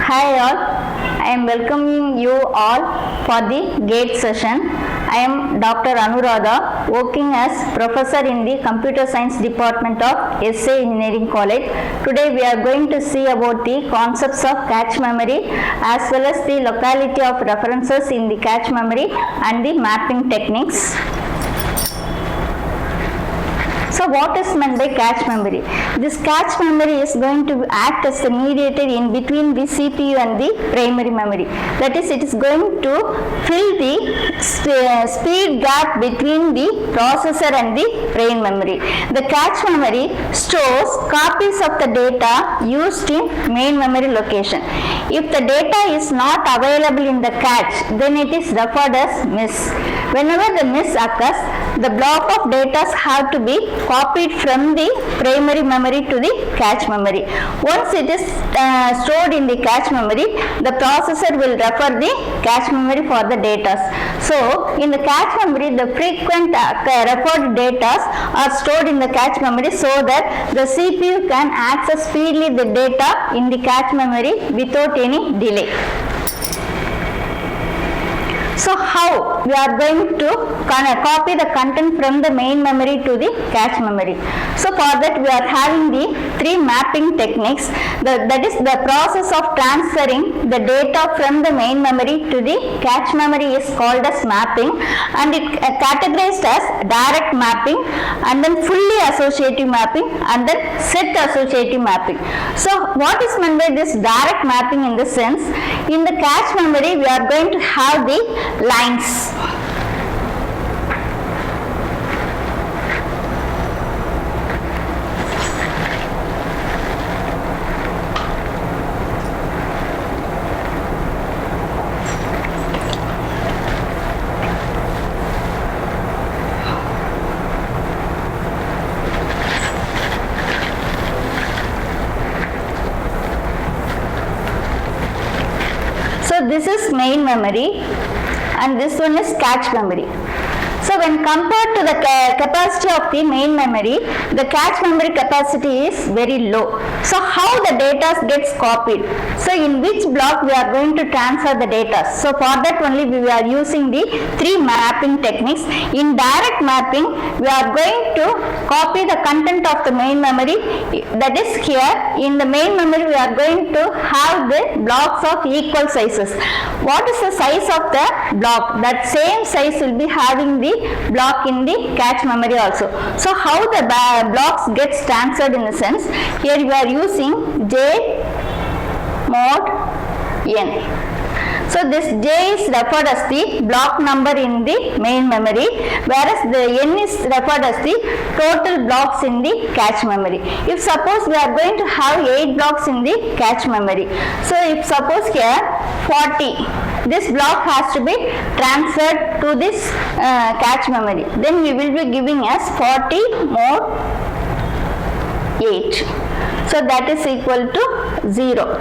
Hi all, I am welcoming you all for the GATE session. I am Dr. Anuradha, working as professor in the Computer Science Department of S.A.E. Engineering College. Today we are going to see about the concepts of cache memory as well as the locality of references in the cache memory and the mapping techniques. So what is meant by cache memory? This cache memory is going to act as the mediator in between the CPU and the primary memory. That is, it is going to fill the speed gap between the processor and the brain memory. The cache memory stores copies of the data used in main memory location. If the data is not available in the cache, then it is referred as miss. Whenever the miss occurs, the block of data have to be copied from the primary memory to the cache memory. Once it is stored in the cache memory, the processor will refer the cache memory for the data. So, in the cache memory, the frequent referred data are stored in the cache memory so that the CPU can access speedily the data in the cache memory without any delay. So how we are going to copy the content from the main memory to the cache memory? So for that we are having the three mapping techniques. That is the process of transferring the data from the main memory to the cache memory is called as mapping, and it categorized as direct mapping, and then fully associative mapping, and then set associative mapping. So what is meant by this direct mapping in the sense? In the cache memory we are going to have the lines. So this is main memory and this one is cache memory. So when compared to the capacity of the main memory, the cache memory capacity is very low. So how the data gets copied? So in which block we are going to transfer the data? So for that only we are using the three mapping techniques. In direct mapping, we are going to copy the content of the main memory. That is here, in the main memory we are going to have the blocks of equal sizes. What is the size of the block? That same size will be having the block in the cache memory also. So how the blocks gets transferred in the sense, here we are using J mod N. So this J is referred as the block number in the main memory, whereas the N is referred as the total blocks in the cache memory. If suppose we are going to have 8 blocks in the cache memory, so if suppose here 40, this block has to be transferred to this cache memory, then we will be giving us 40 more 8. So that is equal to 0.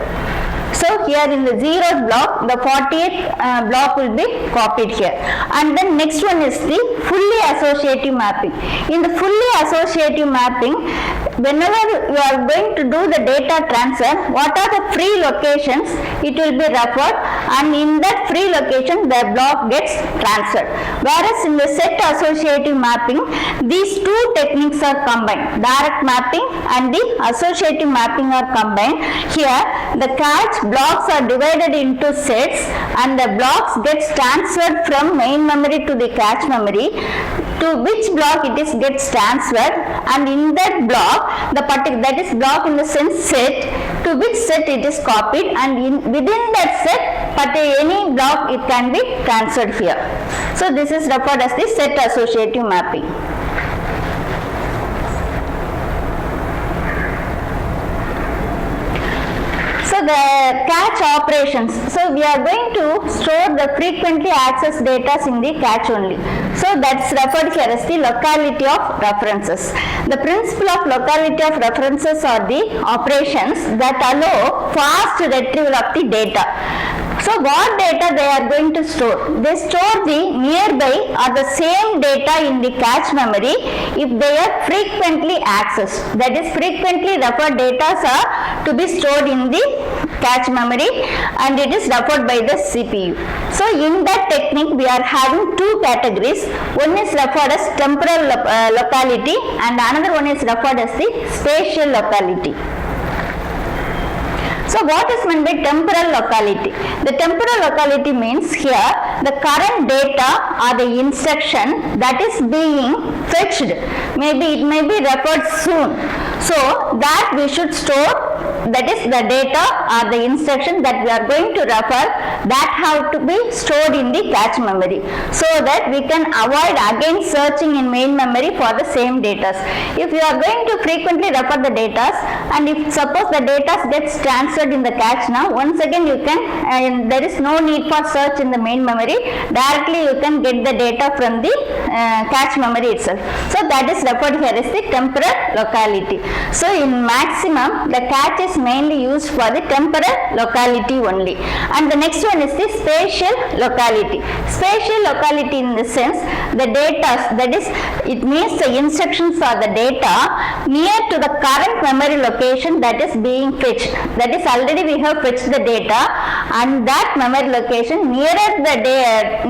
So here in the 0th block, the 48th block will be copied here. And then next one is the fully associative mapping. In the fully associative mapping, whenever you are going to do the data transfer, what are the free locations, it will be referred, and in that free location the block gets transferred. Whereas in the set associative mapping, these two techniques are combined. Direct mapping and the associative mapping are combined. Here the cache blocks are divided into sets and the blocks gets transferred from main memory to the cache memory. To which block it is gets transferred, and in that block, that is block in the sense set, to which set it is copied, and within that set, but any block it can be transferred here. So this is referred as the set associative mapping. So the cache operations. So we are going to store the frequently accessed data in the cache only. So that's referred here as the locality of references. The principle of locality of references are the operations that allow fast retrieval of the data. So what data they are going to store? They store the nearby or the same data in the cache memory if they are frequently accessed. That is, frequently referred data are to be stored in the cache memory and it is referred by the CPU. So in that technique we are having two categories. One is referred as temporal locality and another one is referred as the spatial locality. So what is meant by temporal locality? The temporal locality means here the current data or the instruction that is being fetched. Maybe it may be referred soon. So that we should store, that is the data or the instruction that we are going to refer, that have to be stored in the cache memory so that we can avoid again searching in main memory for the same data. If you are going to frequently refer the data and if suppose the data gets transferred in the cache now, once again you can, there is no need for search in the main memory, directly you can get the data from the cache memory itself. So that is referred here as the temporal locality. So in maximum the cache is mainly used for the temporal locality only. And the next one is the spatial locality. Spatial locality in the sense the data, that is, it means the instructions or the data near to the current memory location that is being fetched. That is, already we have fetched the data and that memory location nearer the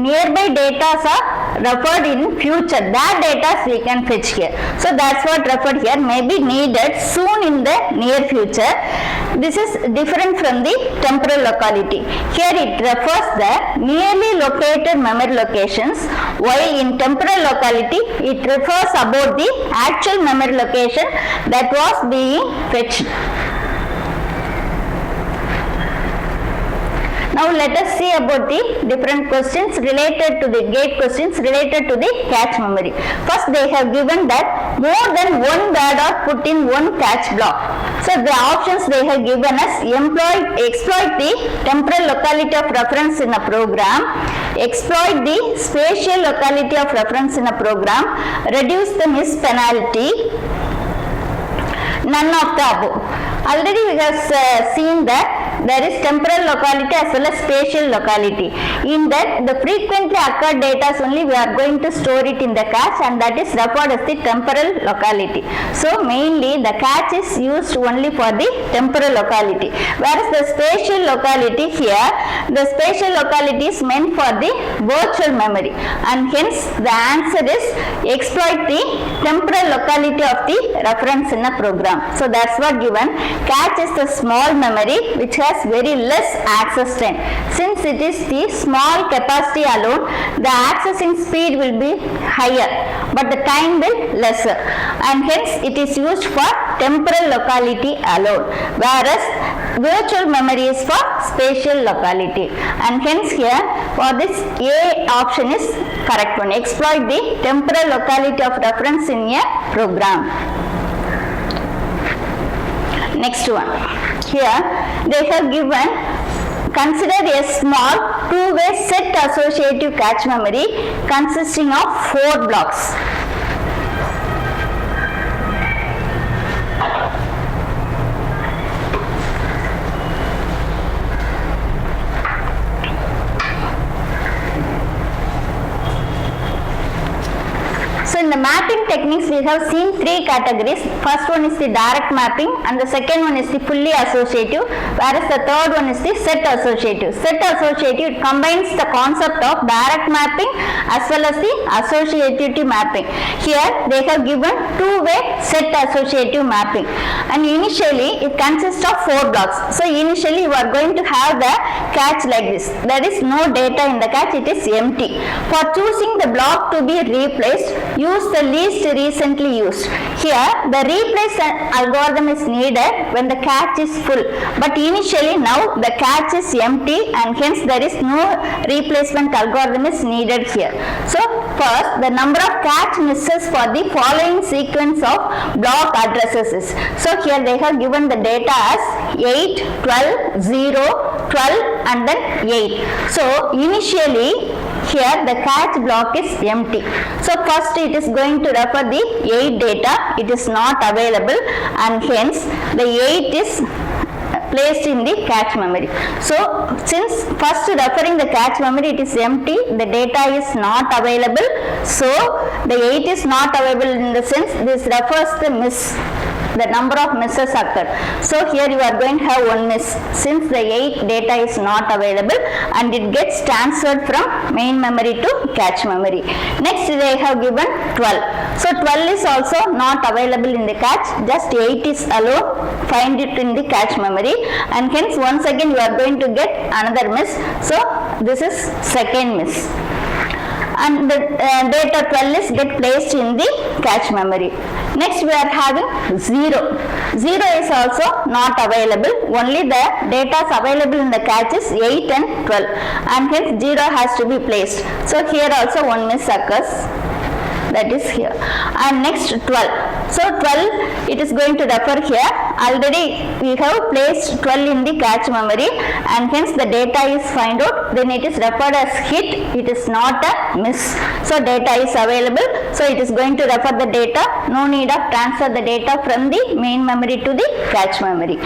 nearby data are referred in future. That data we can fetch here. So that's what referred here, may be needed soon in the near future. This is different from the temporal locality. Here it refers the nearly located memory locations, while in temporal locality it refers about the actual memory location that was being fetched. Now let us see about the different questions related to the gate questions related to the cache memory. First they have given that more than one word are put in one cache block. So the options they have given us: exploit the temporal locality of reference in a program, exploit the spatial locality of reference in a program, reduce the miss penalty, none of the above. Already we have seen that there is temporal locality as well as spatial locality. In that the frequently occurred data only we are going to store it in the cache and that is referred as the temporal locality. So mainly the cache is used only for the temporal locality, whereas the spatial locality here, the spatial locality is meant for the virtual memory and hence the answer is exploit the temporal locality of the reference in a program. So that's what given. Cache is the small memory which has very less access time. Since it is the small capacity alone, the accessing speed will be higher but the time will lesser and hence it is used for temporal locality alone, whereas virtual memory is for spatial locality and hence here for this A option is correct one. Exploit the temporal locality of reference in a program. Next one, here they have given, consider a small two-way set associative cache memory consisting of 4 blocks. So in the mapping techniques we have seen 3 categories. First one is the direct mapping and the second one is the fully associative, whereas the third one is the set associative. Set associative, it combines the concept of direct mapping as well as the associative mapping. Here they have given two-way set associative mapping and initially it consists of 4 blocks. So initially you are going to have the cache like this. There is no data in the cache, it is empty. For choosing the block to be replaced, use the least recently used. Here the replace algorithm is needed when the cache is full, but initially now the cache is empty and hence there is no replacement algorithm is needed here. So first the number of cache misses for the following sequence of block addresses is. So here they have given the data as 8, 12, 0, 12 and then 8. So initially here the cache block is empty. So first it is going to refer the 8 data, it is not available and hence the 8 is placed in the cache memory. So since first referring the cache memory, it is empty, the data is not available, so the 8 is not available in the sense this refers the miss, the number of misses occurred. So here you are going to have one miss since the 8 data is not available and it gets transferred from main memory to cache memory. Next they have given 12. So 12 is also not available in the cache, just 8 is alone, find it in the cache memory, and hence once again you are going to get another miss. So this is second miss. And the data 12 is get placed in the cache memory. Next we are having 0. 0 is also not available, only the data is available in the cache is 8 and 12 and hence 0 has to be placed. So here also one miss occurs, that is here. And next 12. So 12 it is going to refer here, already we have placed 12 in the cache memory and hence the data is find out, then it is referred as hit, it is not a miss. So data is available, so it is going to refer the data, no need of transfer the data from the main memory to the cache memory.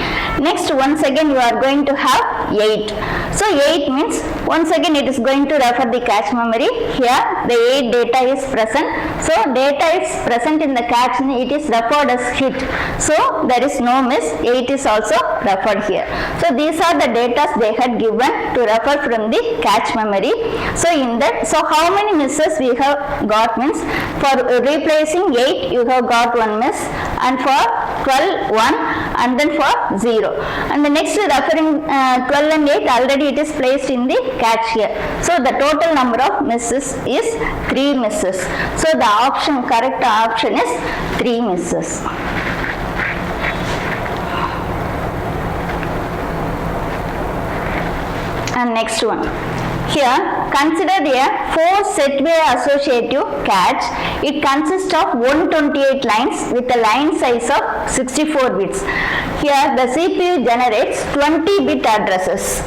Next once again you are going to have 8. So 8 means once again it is going to refer the cache memory, here the 8 data is present, so data is present in the cache, it is referred as hit, so there is no miss, 8 is also referred here. So these are the data they had given to refer from the cache memory. So in that, so how many misses we have got means, for replacing 8 you have got one miss, and for 12 1, and then for 0, and the next referring 12 and 8 already it is placed in the cache here. So the total number of misses is 3 misses. So the correct option is 3 misses. And next one. Here, consider a 4 set-way associative cache. It consists of 128 lines with a line size of 64 bits. Here, the CPU generates 20-bit addresses.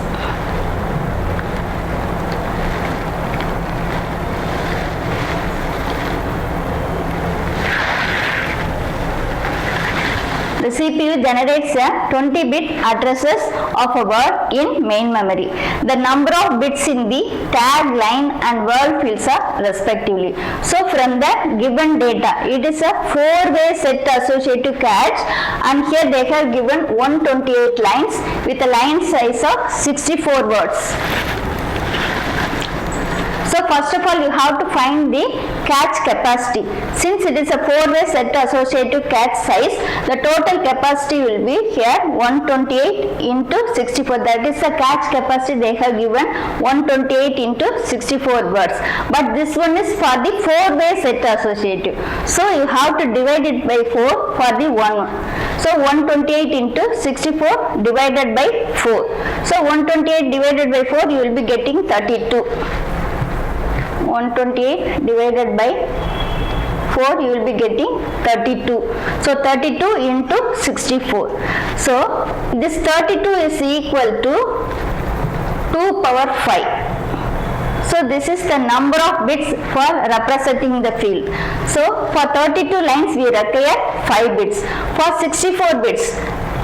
The CPU generates a 20-bit addresses of a word in main memory. The number of bits in the tag, line and word fields are respectively. So from the given data, it is a 4-way set associative cache, and here they have given 128 lines with a line size of 64 words. So first of all you have to find the cache capacity. Since it is a 4-way set associative cache size, the total capacity will be here 128 into 64. That is the cache capacity they have given, 128 into 64 words. But this one is for the 4-way set associative. So you have to divide it by 4 for the one. So 128 into 64 divided by 4. So 128 divided by 4 you will be getting 32. 128 divided by 4 you will be getting 32. So 32 into 64. So this 32 is equal to 2 power 5. So this is the number of bits for representing the field. So for 32 lines we require 5 bits. For 64 bits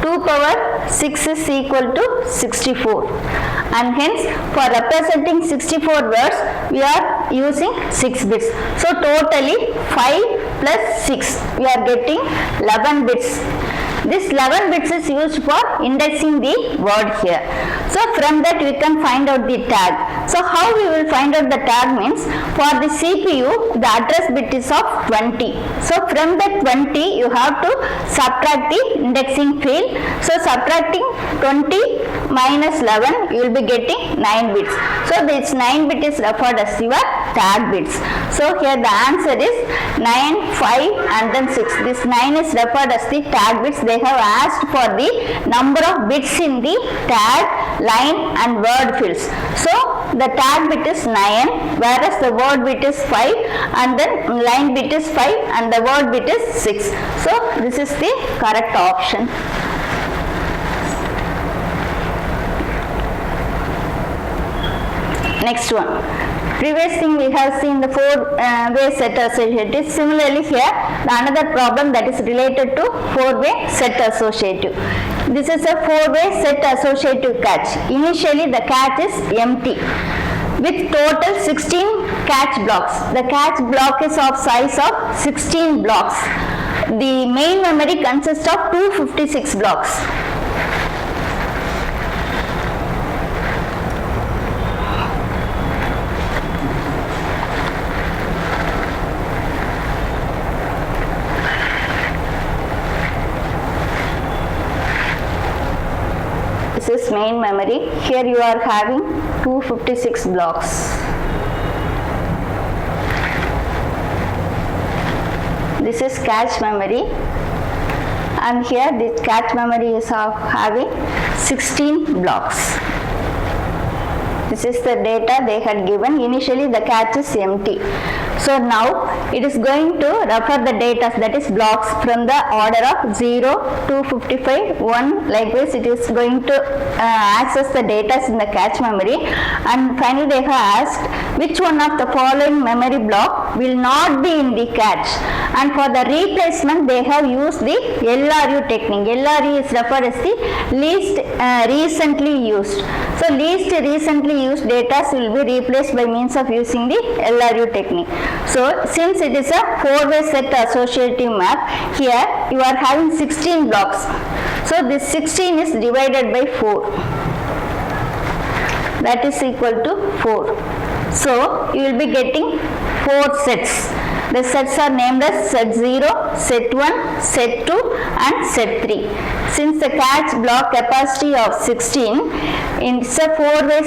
2 power 6 is equal to 64, and hence for representing 64 words we are using 6 bits. So totally 5 plus 6 we are getting 11 bits. This 11 bits is used for indexing the word here. So from that we can find out the tag. So how we will find out the tag means, for the CPU the address bit is of 20. So from that 20 you have to subtract the indexing field. So subtracting 20 minus 11 you will be getting 9 bits. So this 9 bit is referred as your tag bits. So here the answer is 9, 5 and then 6. This 9 is referred as the tag bits. They have asked for the number of bits in the tag, line and word fields. So the tag bit is 9, whereas the word bit is 5, and then line bit is 5 and the word bit is 6. So this is the correct option. Next one. Previous thing we have seen the 4-way set associative. Similarly here the another problem that is related to 4-way set associative. This is a 4-way set associative catch. Initially the catch is empty with total 16 catch blocks. The catch block is of size of 16 blocks. The main memory consists of 256 blocks. This is main memory. Here you are having 256 blocks. This is cache memory, and here this cache memory is of having 16 blocks. This is the data they had given. Initially the cache is empty. So now it is going to refer the data, that is blocks, from the order of 0 to 55, 1. Likewise it is going to access the data in the cache memory, and finally they have asked which one of the following memory block will not be in the cache, and for the replacement they have used the LRU technique. LRU is referred as the least recently used. So least recently used data will be replaced by means of using the LRU technique. So since it is a 4-way set associative map, here you are having 16 blocks. So this 16 is divided by 4. That is equal to 4. So you will be getting 4 sets. The sets are named as set 0, set 1, set 2 and set 3. Since the cache block capacity of 16, it's a 4-way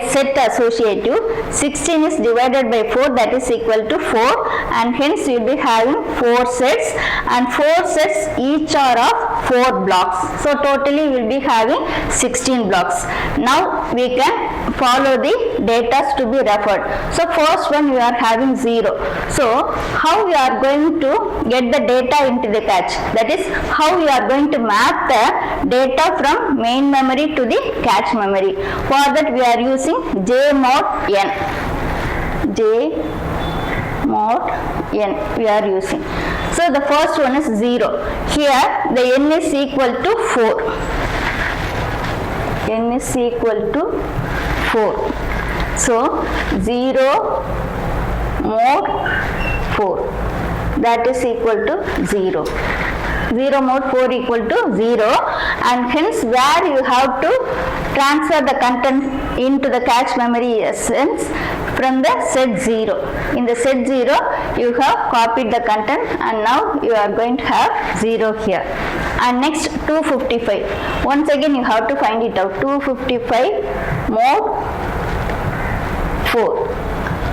set associative, 16 is divided by 4, that is equal to 4, and hence you will be having 4 sets, and 4 sets each are of 4 blocks. So totally we will be having 16 blocks. Now we can follow the data to be referred. So first one you are having 0. So how we are going to get the data into the cache? That is how we are going to map the data from main memory to the cache memory. For that we are using J mod n. J mod n we are using. So the first one is 0. Here the n is equal to 4. N is equal to 4. So 0 mod 4, that is equal to 0. 0 mod 4 equal to 0, and hence where you have to transfer the content into the cache memory essence from the set 0. In the set 0 you have copied the content, and now you are going to have 0 here. And next 255. Once again you have to find it out. 255 mod 4,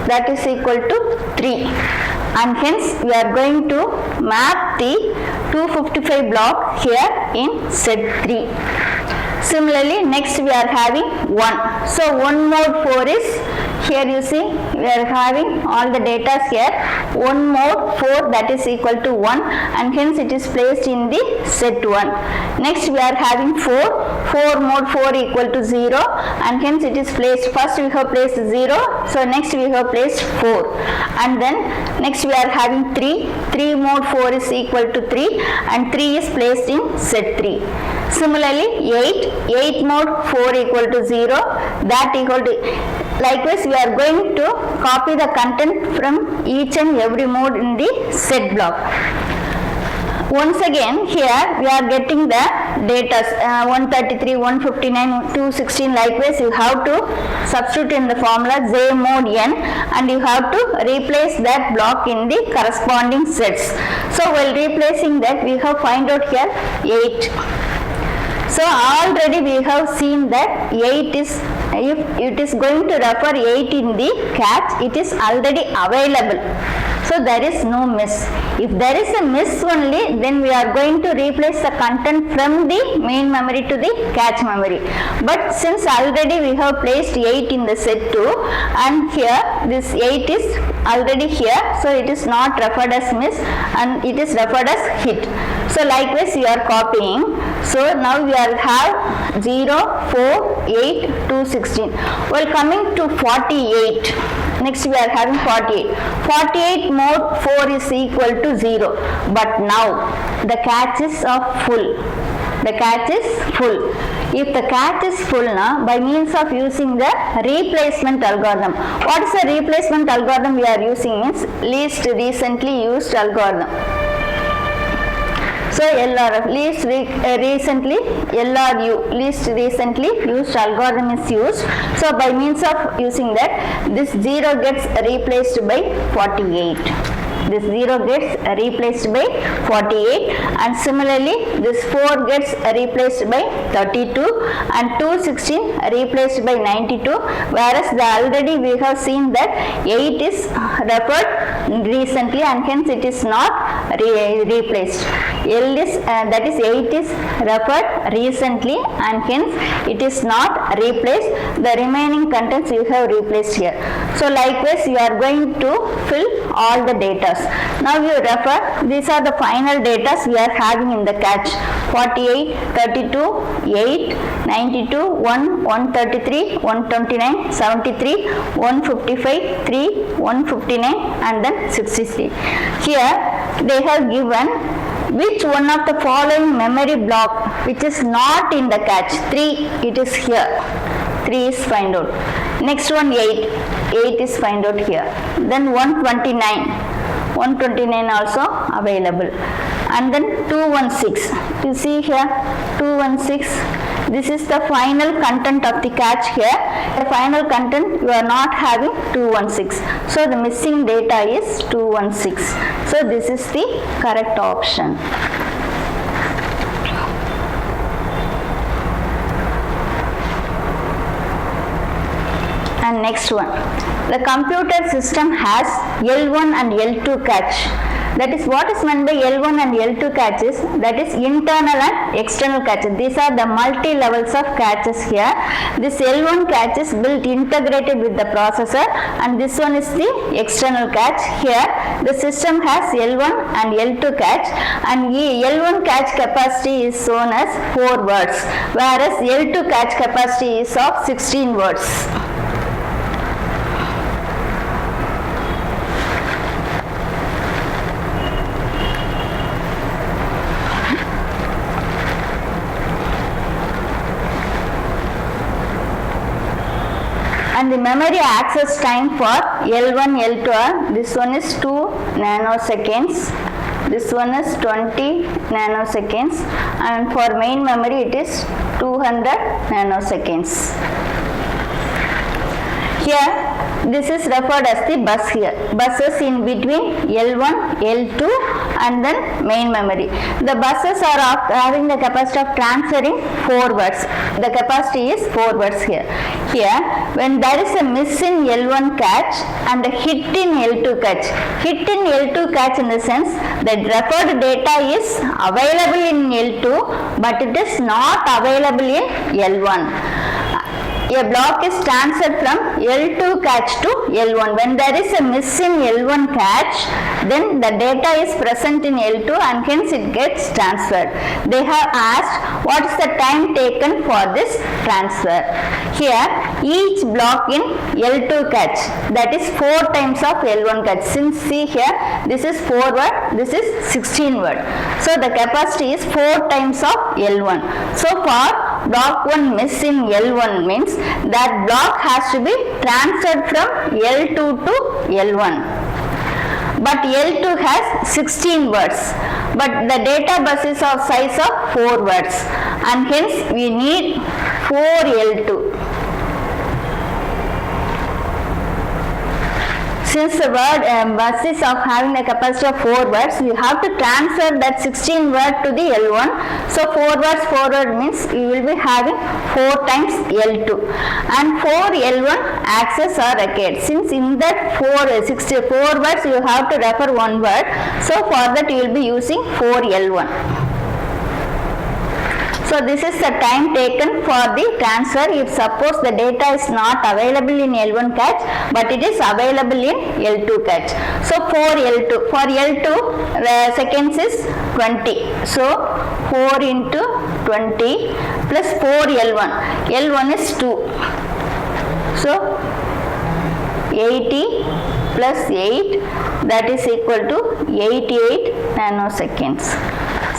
that is equal to 3, and hence we are going to map the 255 block here in set 3. Similarly next we are having 1. So 1 mod 4 is, here you see we are having all the data here. 1 mod 4, that is equal to 1, and hence it is placed in the set 1. Next we are having 4. 4 mod 4 equal to 0, and hence it is placed, first we have placed 0, so next we have placed 4, and then next we are having 3. 3 mod 4 is equal to 3, and 3 is placed in set 3. Similarly 8. 8 mod 4 equal to 0, that equal to, likewise we are going to copy the content from each and every mode in the set block. Once again here we are getting the data 133, 159, 216. Likewise you have to substitute in the formula J mod n, and you have to replace that block in the corresponding sets. So while replacing that we have find out here 8. So already we have seen that 8 is, if it is going to refer 8 in the cache, it is already available. So there is no miss. If there is a miss only, then we are going to replace the content from the main memory to the cache memory. But since already we have placed 8 in the set 2, and here this 8 is already here, so it is not referred as miss, and it is referred as hit. So likewise you are copying. So now we are have 0, 4, 8, 2, 16. Well, coming to 48. Next we are having 48. 48 mod 4 is equal to 0. But now the cache is of full. the catch is full. If the catch is full now, by means of using the replacement algorithm. What is the replacement algorithm we are using? Means least recently used algorithm. So LRF, least recently used algorithm is used. So by means of using that, this 0 gets replaced by 48. This 0 gets replaced by 48, and similarly this 4 gets replaced by 32 and 216 replaced by 92, whereas already we have seen that 8 is referred recently and hence it is not replaced. L is that is 8 is referred recently and hence it is not replaced. The remaining contents you have replaced here. So likewise you are going to fill all the data. Now you refer, these are the final data we are having in the catch: 48, 32, 8, 92, 1, 133, 129, 73, 155, 3, 159 and then 63. Here they have given which one of the following memory block which is not in the catch. 3, it is here. 3 is find out. Next one 8. 8 is find out here. Then 129. 129 also available. And then 216. You see here 216. This is the final content of the catch here. The final content you are not having 216. So the missing data is 216. So this is the correct option. And next one, the computer system has L1 and L2 catch. That is, what is meant by L1 and L2 catches? That is internal and external catches. These are the multi-levels of catches here. This L1 catch is built integrated with the processor, and this one is the external catch. Here the system has L1 and L2 catch, and L1 catch capacity is shown as 4 words, whereas L2 catch capacity is of 16 words. And the memory access time for L1, L2 are, this one is 2 nanoseconds, this one is 20 nanoseconds, and for main memory it is 200 nanoseconds. Here this is referred as the bus here. Buses in between L1, L2 and then main memory. The buses are having the capacity of transferring 4 words. The capacity is 4 words here. Here when there is a miss in L1 catch and a hit in L2 catch. Hit in L2 catch in the sense that referred data is available in L2 but it is not available in L1. A block is transferred from L2 catch to L1. When there is a miss in L1 catch, then the data is present in L2 and hence it gets transferred. They have asked what is the time taken for this transfer. Here each block in L2 catch, that is 4 times of L1 catch. Since see here this is 4 word, this is 16 word. So the capacity is 4 times of L1. So for block 1 miss in L1 means that block has to be transferred from L2 to L1. But L2 has 16 words. But the data bus is of size of 4 words. And hence we need 4 L2. Since the word bus is of having the capacity of 4 words, we have to transfer that 16 word to the L1. So 4 words forward means you will be having 4 times L2. And 4 L1 access are required. Since in that 64 words you have to refer 1 word, so for that you will be using 4 L1. So this is the time taken for the transfer if suppose the data is not available in L1 catch but it is available in L2 catch. So 4 L2. For L2 the seconds is 20. So 4 into 20 plus 4 L1. L1 is 2. So 80 plus 8, that is equal to 88 nanoseconds.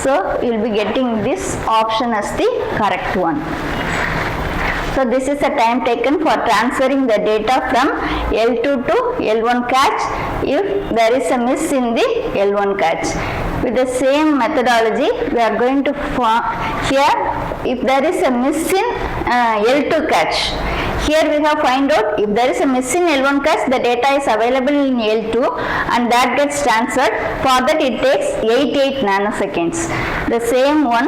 So you will be getting this option as the correct one. So this is the time taken for transferring the data from L2 to L1 cache if there is a miss in the L1 cache. With the same methodology, we are going to here if there is a miss in L2 cache. Here we have find out if there is a miss in L1 cache, the data is available in L2 and that gets transferred. For that it takes 88 nanoseconds. The same one.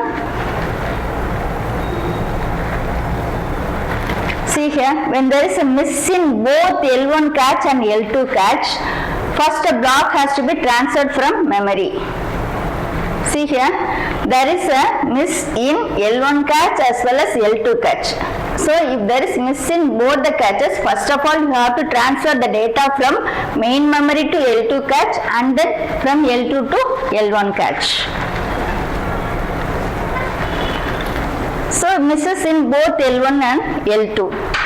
See here, when there is a miss in both L1 cache and L2 cache, first a block has to be transferred from memory. See here, there is a miss in L1 cache as well as L2 cache. So if there is miss in both the caches, first of all you have to transfer the data from main memory to L2 cache and then from L2 to L1 cache. So misses in both L1 and L2.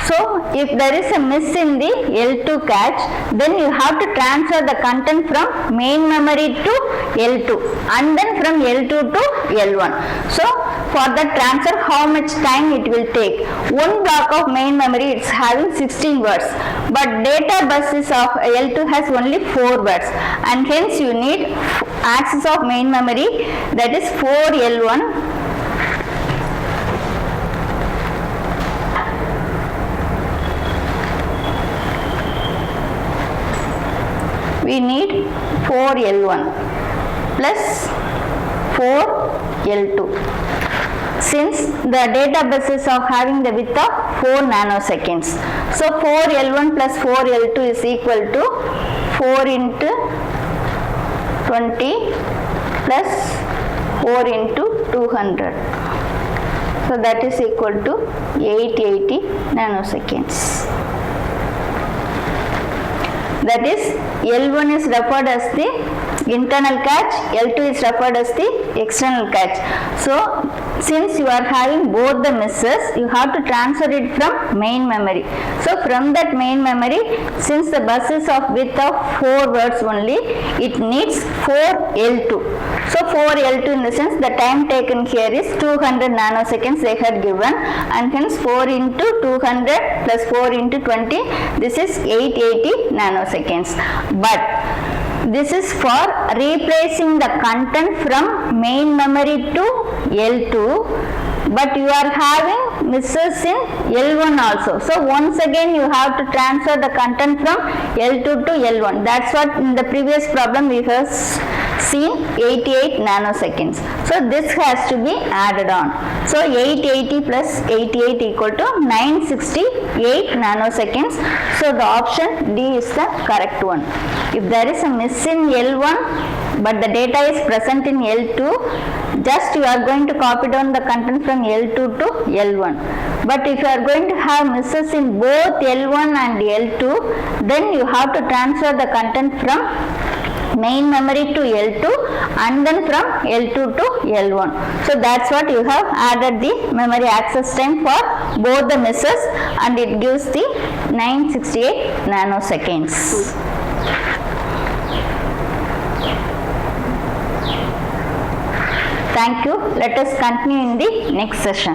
So if there is a miss in the L2 cache, then you have to transfer the content from main memory to L2 and then from L2 to L1. So for that transfer, how much time it will take? One block of main memory is having 16 words, but data buses of L2 has only 4 words, and hence you need access of main memory, that is 4 L1 we need 4 L1 plus 4 L2 since the data buses are having the width of 4 nanoseconds. So 4 L1 plus 4 L2 is equal to 4 into 20 plus 4 into 200. So that is equal to 880 nanoseconds. That is, L1 is referred as the internal cache, L2 is referred as the external cache. So since you are having both the misses, you have to transfer it from main memory. So from that main memory, since the bus is of width of 4 words only, it needs 4 L2. So 4 L2 in the sense the time taken here is 200 nanoseconds they had given, and hence 4 into 200 plus 4 into 20, this is 880 nanoseconds. But this is for replacing the content from main memory to L2, but you are having misses in L1 also. So once again you have to transfer the content from L2 to L1. That's what in the previous problem we have seen, 88 nanoseconds. So this has to be added on. So 880 plus 88 equal to 968 nanoseconds. So the option D is the correct one. If there is a miss in L1 but the data is present in L2, just you are going to copy down the content from L2 to L1. But if you are going to have misses in both L1 and L2, then you have to transfer the content from main memory to L2 and then from L2 to L1. So that's what you have added the memory access time for both the misses, and it gives the 968 nanoseconds. Thank you. Let us continue in the next session.